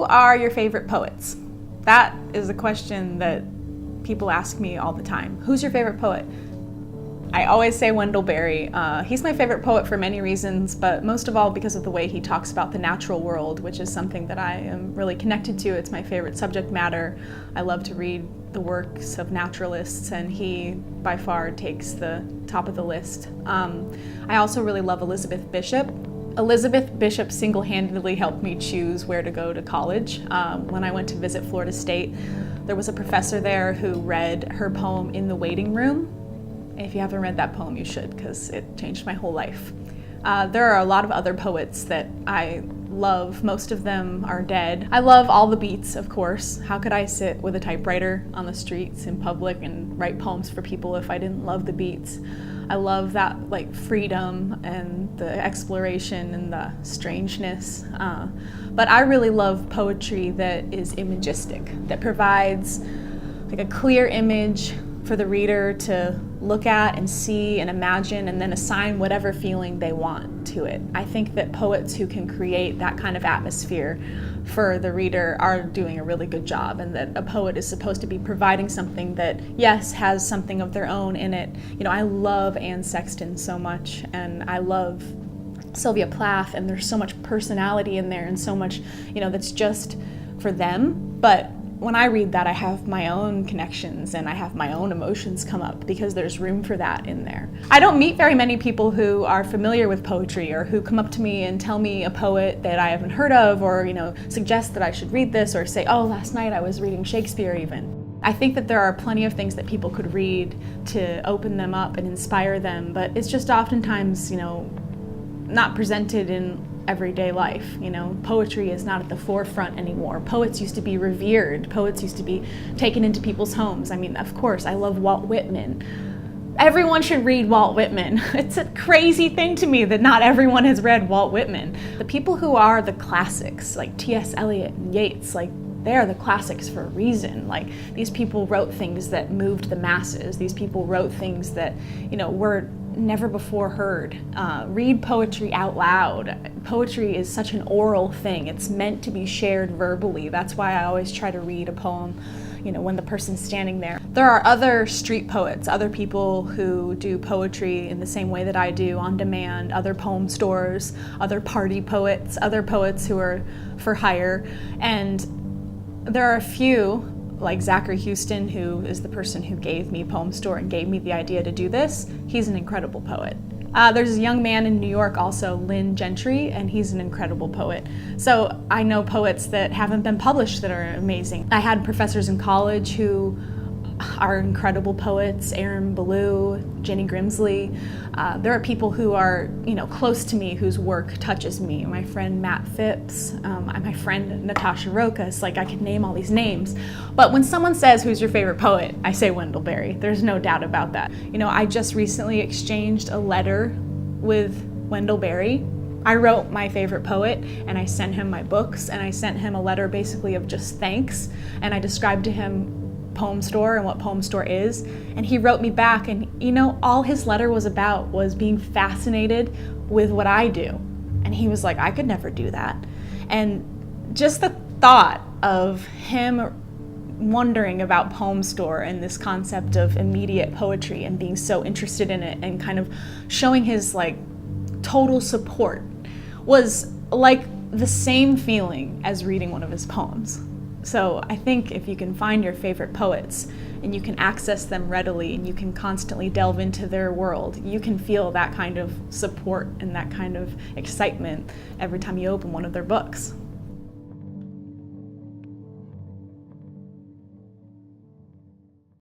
are your favorite poets? That is a question that people ask me all the time. Who's your favorite poet? I always say Wendell Berry. He's my favorite poet for many reasons, but most of all because of the way he talks about the natural world, which is something that I am really connected to. It's my favorite subject matter. I love to read the works of naturalists, and he by far takes the top of the list. I also really love Elizabeth Bishop. Elizabeth Bishop single-handedly helped me choose where to go to college. When I went to visit Florida State, there was a professor there who read her poem In the Waiting Room. If you haven't read that poem, you should, because it changed my whole life. There are a lot of other poets that I love. Most of them are dead. I love all the beats, of course. How could I sit with a typewriter on the streets in public and write poems for people if I didn't love the beats? I love that freedom and the exploration and the strangeness. But I really love poetry that is imagistic, that provides a clear image for the reader to look at and see and imagine and then assign whatever feeling they want to it. I think that poets who can create that kind of atmosphere for the reader are doing a really good job, and that a poet is supposed to be providing something that, yes, has something of their own in it. I love Anne Sexton so much, and I love Sylvia Plath, and there's so much personality in there and so much, that's just for them. But when I read that, I have my own connections and I have my own emotions come up because there's room for that in there. I don't meet very many people who are familiar with poetry or who come up to me and tell me a poet that I haven't heard of, or suggest that I should read this, or say, oh, last night I was reading Shakespeare even. I think that there are plenty of things that people could read to open them up and inspire them, but it's just oftentimes, not presented in everyday life. Poetry is not at the forefront anymore. Poets used to be revered. Poets used to be taken into people's homes. Of course, I love Walt Whitman. Everyone should read Walt Whitman. It's a crazy thing to me that not everyone has read Walt Whitman. The people who are the classics, like T.S. Eliot and Yeats, they are the classics for a reason. These people wrote things that moved the masses. These people wrote things that, were never before heard. Read poetry out loud. Poetry is such an oral thing. It's meant to be shared verbally. That's why I always try to read a poem, when the person's standing there. There are other street poets, other people who do poetry in the same way that I do, on demand, other poem stores, other party poets, other poets who are for hire. And there are a few, like Zachary Houston, who is the person who gave me Poem Store and gave me the idea to do this. He's an incredible poet. There's a young man in New York also, Lynn Gentry, and he's an incredible poet. So I know poets that haven't been published that are amazing. I had professors in college who are incredible poets, Aaron Ballou, Jenny Grimsley. There are people who are, close to me whose work touches me. My friend Matt Phipps, my friend Natasha Rokas, I could name all these names. But when someone says, who's your favorite poet? I say Wendell Berry. There's no doubt about that. I just recently exchanged a letter with Wendell Berry. I wrote my favorite poet, and I sent him my books, and I sent him a letter basically of just thanks, and I described to him Poem Store and what Poem Store is, and he wrote me back, and all his letter was about was being fascinated with what I do, and he was like, I could never do that. And just the thought of him wondering about Poem Store and this concept of immediate poetry and being so interested in it and kind of showing his total support was like the same feeling as reading one of his poems. So I think if you can find your favorite poets and you can access them readily and you can constantly delve into their world, you can feel that kind of support and that kind of excitement every time you open one of their books.